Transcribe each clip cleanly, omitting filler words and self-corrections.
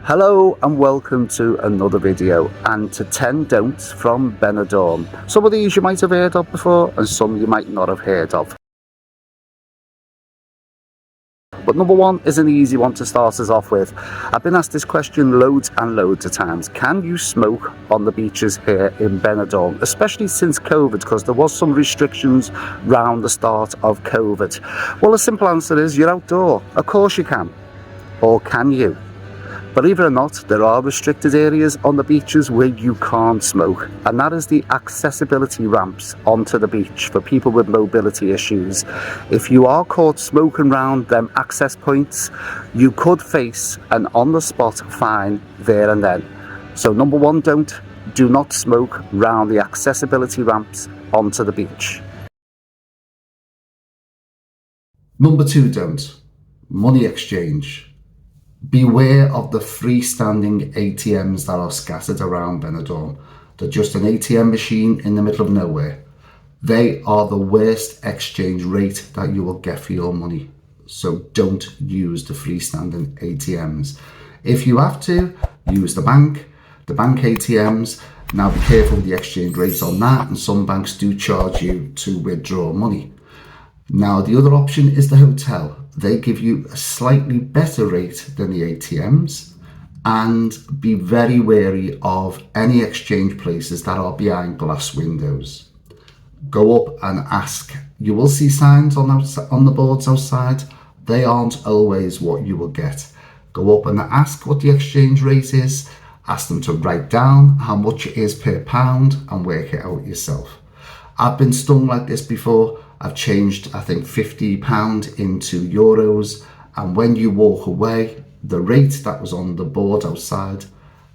Hello and welcome to another video and to 10 don'ts from Benidorm. Some of these you might have heard of before and some you might not have heard of. But number one is an easy one to start us off with. I've been asked this question loads and loads of times. Can you smoke on the beaches here in Benidorm? Especially since COVID, because there was some restrictions around the start of COVID. Well, the simple answer is you're outdoor. Of course you can. Or can you? Believe it or not, there are restricted areas on the beaches where you can't smoke, and that is the accessibility ramps onto the beach for people with mobility issues. If you are caught smoking around them access points, you could face an on-the-spot fine there and then. So number one, do not smoke round the accessibility ramps onto the beach. Number two, money exchange. Beware of the freestanding ATMs that are scattered around Benidorm. They're just an ATM machine in the middle of nowhere. They are the worst exchange rate that you will get for your money. So don't use the freestanding ATMs. If you have to, use the bank ATMs. Now be careful with the exchange rates on that, and some banks do charge you to withdraw money. Now the other option is the hotel. They give you a slightly better rate than the ATMs, and be very wary of any exchange places that are behind glass windows. Go up and ask. You will see signs on the boards outside. They aren't always what you will get. Go up and ask what the exchange rate is. Ask them to write down how much it is per pound and work it out yourself. I've been stung like this before. I've changed, I think, £50 into euros, and when you walk away, the rate that was on the board outside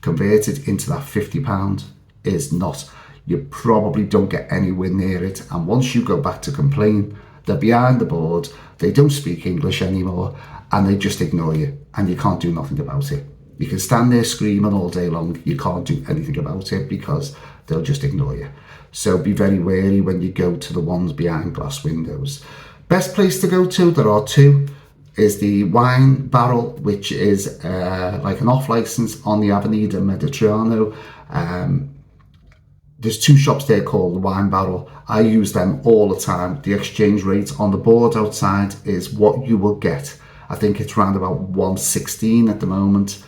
converted into that £50 is not. You probably don't get anywhere near it, and once you go back to complain, they're behind the board, they don't speak English anymore, and they just ignore you, and you can't do nothing about it. You can stand there screaming all day long, you can't do anything about it because they'll just ignore you. So be very wary when you go to the ones behind glass windows. Best place to go to, there are two, is the Wine Barrel, which is like an off license on the Avenida Mediterraneo. There's two shops there called the Wine Barrel. I use them all the time. The exchange rate on the board outside is what you will get. I think it's around about 116 at the moment.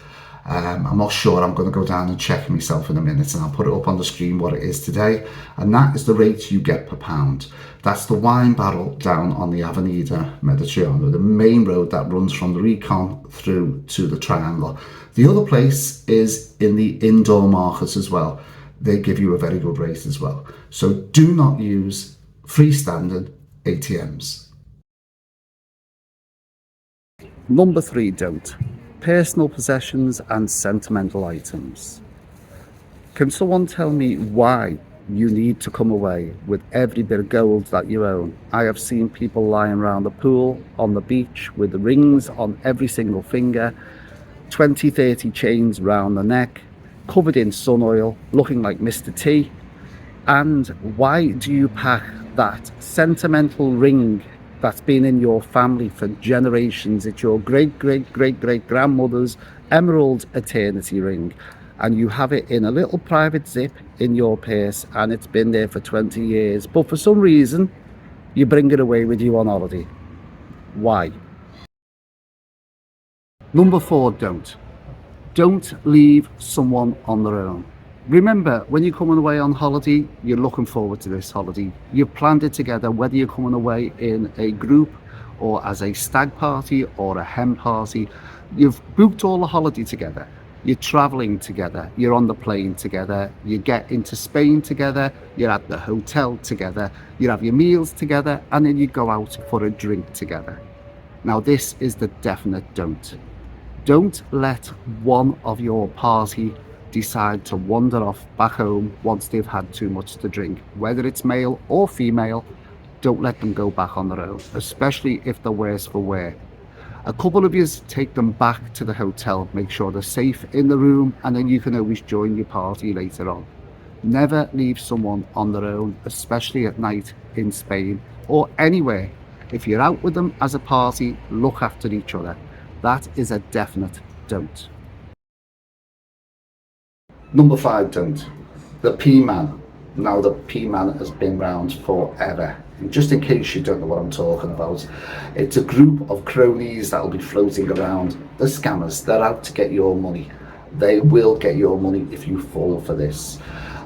I'm not sure. I'm going to go down and check myself in a minute, and I'll put it up on the screen what it is today, and that is the rate you get per pound. That's the Wine Barrel down on the Avenida Mediterraneo, the main road that runs from the Recon through to the Triangle. The other place is in the indoor market as well. They give you a very good rate as well. So do not use freestanding ATMs. Number three, don't. Personal possessions and sentimental items. Can someone tell me why you need to come away with every bit of gold that you own? I have seen people lying around the pool, on the beach, with the rings on every single finger, 20, 30 chains round the neck, covered in sun oil, looking like Mr. T. And why do you pack that sentimental ring that's been in your family for generations? It's your great-great-great-great-grandmother's emerald eternity ring, and you have it in a little private zip in your purse, and it's been there for 20 years, but for some reason you bring it away with you on holiday. Why? Number four, don't leave someone on their own. Remember, when you're coming away on holiday, you're looking forward to this holiday. You've planned it together, whether you're coming away in a group or as a stag party or a hen party. You've booked all the holiday together. You're traveling together. You're on the plane together. You get into Spain together. You're at the hotel together. You have your meals together, and then you go out for a drink together. Now, this is the definite don't. Don't let one of your party decide to wander off back home once they've had too much to drink. Whether it's male or female, don't let them go back on their own, especially if they're worse for wear. A couple of you take them back to the hotel, make sure they're safe in the room, and then you can always join your party later on. Never leave someone on their own, especially at night in Spain or anywhere. If you're out with them as a party, look after each other. That is a definite don't. Number 5 don't. The Pman. Now the Pman has been around forever. And just in case you don't know what I'm talking about, it's a group of cronies that will be floating around. The scammers, they're out to get your money. They will get your money if you fall for this.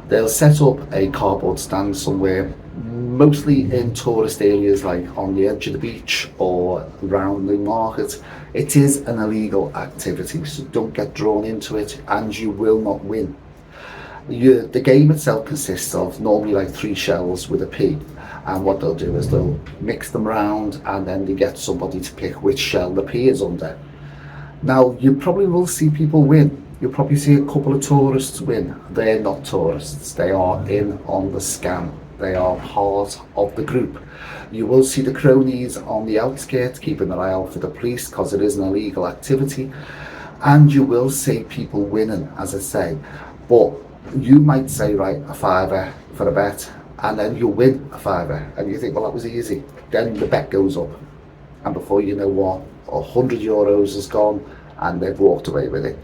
They'll set up a cardboard stand somewhere, mostly in tourist areas like on the edge of the beach or around the market. It is an illegal activity, so don't get drawn into it and you will not win. The game itself consists of normally like 3 shells with a P, and what they'll do is they'll mix them around and then they get somebody to pick which shell the P is under. Now you probably will see people win. You'll probably see a couple of tourists win. They're not tourists, they are in on the scam. They are part of the group. You will see the cronies on the outskirts keeping an eye out for the police because it is an illegal activity, and you will see people winning, as I say. But you might say, right, a fiver for a bet, and then you'll win a fiver, and you think, well, that was easy. Then the bet goes up, and before you know what, €100 is gone, and they've walked away with it.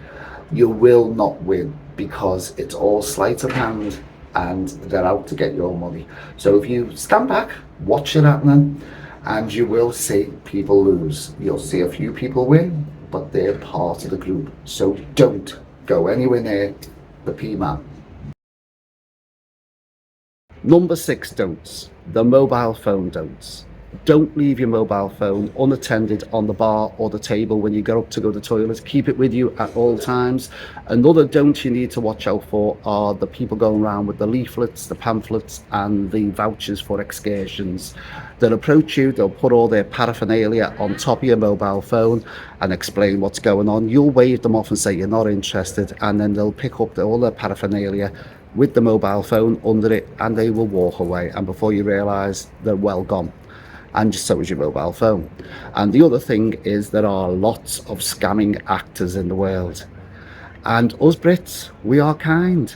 You will not win because it's all sleight of hand and they're out to get your money. So if you stand back, watch it happening, and you will see people lose. You'll see a few people win, but they're part of the group. So don't go anywhere near the Pman. Number 6 don'ts. The mobile phone don'ts. Don't leave your mobile phone unattended on the bar or the table when you get up to go to the toilet. Keep it with you at all times. Another don't you need to watch out for are the people going around with the leaflets, the pamphlets and the vouchers for excursions. They'll approach you, they'll put all their paraphernalia on top of your mobile phone and explain what's going on. You'll wave them off and say you're not interested, and then they'll pick up all their paraphernalia with the mobile phone under it and they will walk away, and before you realise they're well gone. And so is your mobile phone. And the other thing is there are lots of scamming actors in the world. And us Brits, we are kind.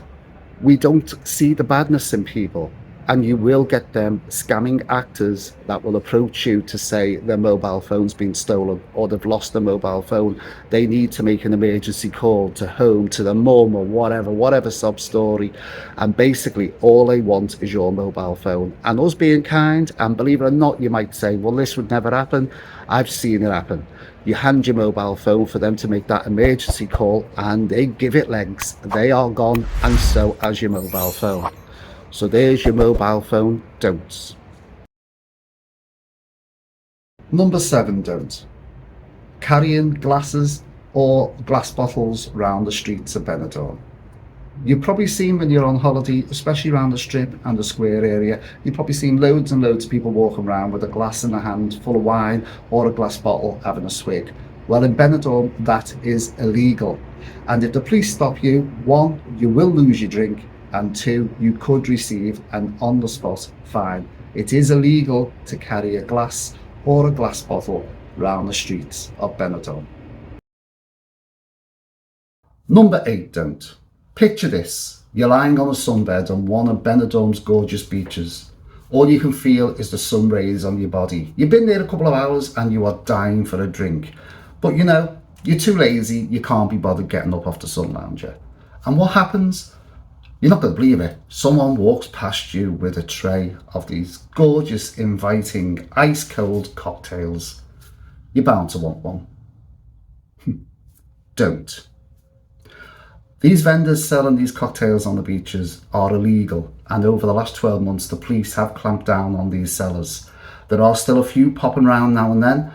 We don't see the badness in people. And you will get them scamming actors that will approach you to say their mobile phone's been stolen or they've lost their mobile phone. They need to make an emergency call to home, to their mum or whatever sob story. And basically all they want is your mobile phone. And us being kind, and believe it or not, you might say, well, this would never happen. I've seen it happen. You hand your mobile phone for them to make that emergency call and they give it legs. They are gone, and so has your mobile phone. So there's your mobile phone don'ts. Number 7 don't. Carrying glasses or glass bottles round the streets of Benidorm. You've probably seen when you're on holiday, especially around the strip and the square area, you've probably seen loads and loads of people walking around with a glass in their hand full of wine or a glass bottle having a swig. Well, in Benidorm, that is illegal. And if the police stop you, 1, you will lose your drink, and 2, you could receive an on-the-spot fine. It is illegal to carry a glass or a glass bottle round the streets of Benidorm. Number 8 don't. Picture this. You're lying on a sunbed on one of Benidorm's gorgeous beaches. All you can feel is the sun rays on your body. You've been there a couple of hours and you are dying for a drink. But you know, you're too lazy, you can't be bothered getting up off the sun lounger. And what happens? You're not going to believe it. Someone walks past you with a tray of these gorgeous, inviting, ice-cold cocktails. You're bound to want one. Don't. These vendors selling these cocktails on the beaches are illegal, and over the last 12 months the police have clamped down on these sellers. There are still a few popping around now and then.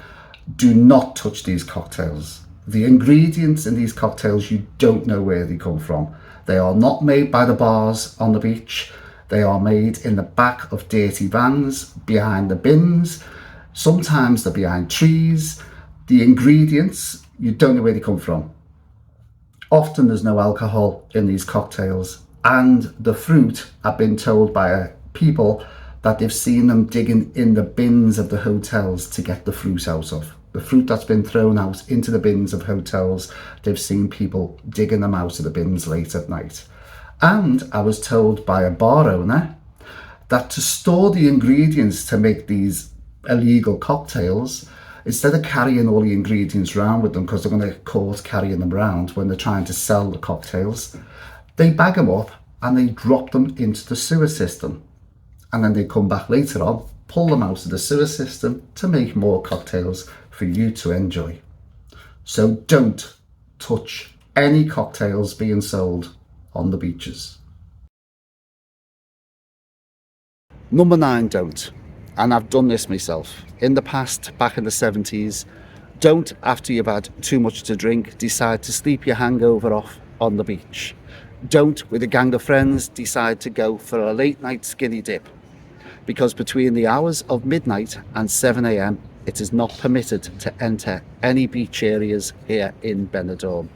Do not touch these cocktails. The ingredients in these cocktails, you don't know where they come from. They are not made by the bars on the beach. They are made in the back of dirty vans, behind the bins. Sometimes they're behind trees. The ingredients, you don't know where they come from. Often there's no alcohol in these cocktails, and the fruit, I've been told by people that they've seen them digging in the bins of the hotels to get the fruit out of. The fruit that's been thrown out into the bins of hotels, they've seen people digging them out of the bins late at night. And I was told by a bar owner that to store the ingredients to make these illegal cocktails, instead of carrying all the ingredients around with them, because they're going to get caught carrying them around when they're trying to sell the cocktails, They bag them up and they drop them into the sewer system. And then they come back later on, pull them out of the sewer system to make more cocktails for you to enjoy. So don't touch any cocktails being sold on the beaches. Number 9, don't. And I've done this myself. In the past, back in the 70s, don't, after you've had too much to drink, decide to sleep your hangover off on the beach. Don't, with a gang of friends, decide to go for a late night skinny dip. Because between the hours of midnight and 7 a.m, it is not permitted to enter any beach areas here in Benidorm.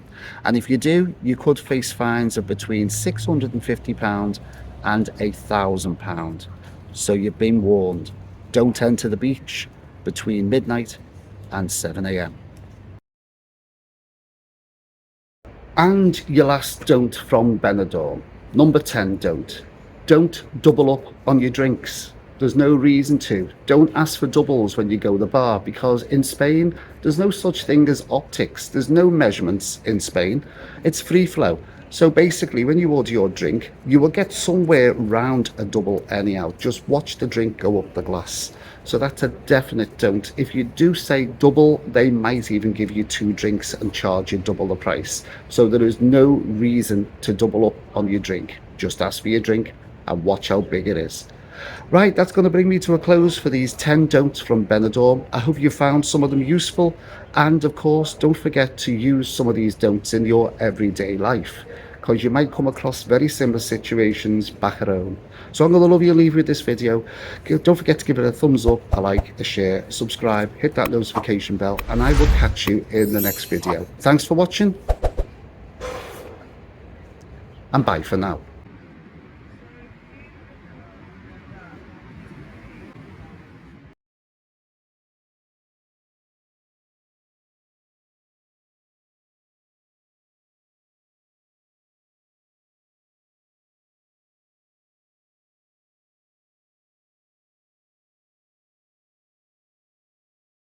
And if you do, you could face fines of between £650 and £1,000. So you've been warned. Don't enter the beach between midnight and 7 a.m. And your last don't from Benidorm. Number 10, don't. Don't double up on your drinks. There's no reason to. Don't ask for doubles when you go to the bar, because in Spain, there's no such thing as optics. There's no measurements in Spain. It's free flow. So basically, when you order your drink, you will get somewhere round a double anyhow. Just watch the drink go up the glass. So that's a definite don't. If you do say double, they might even give you 2 drinks and charge you double the price. So there is no reason to double up on your drink. Just ask for your drink and watch how big it is. Right, that's going to bring me to a close for these 10 don'ts from Benidorm. I hope you found some of them useful, and of course don't forget to use some of these don'ts in your everyday life, because you might come across very similar situations back at home. So I'm going to love you and leave you with this video. Don't forget to give it a thumbs up, a like, a share, subscribe, hit that notification bell, and I will catch you in the next video. Thanks for watching, and bye for now.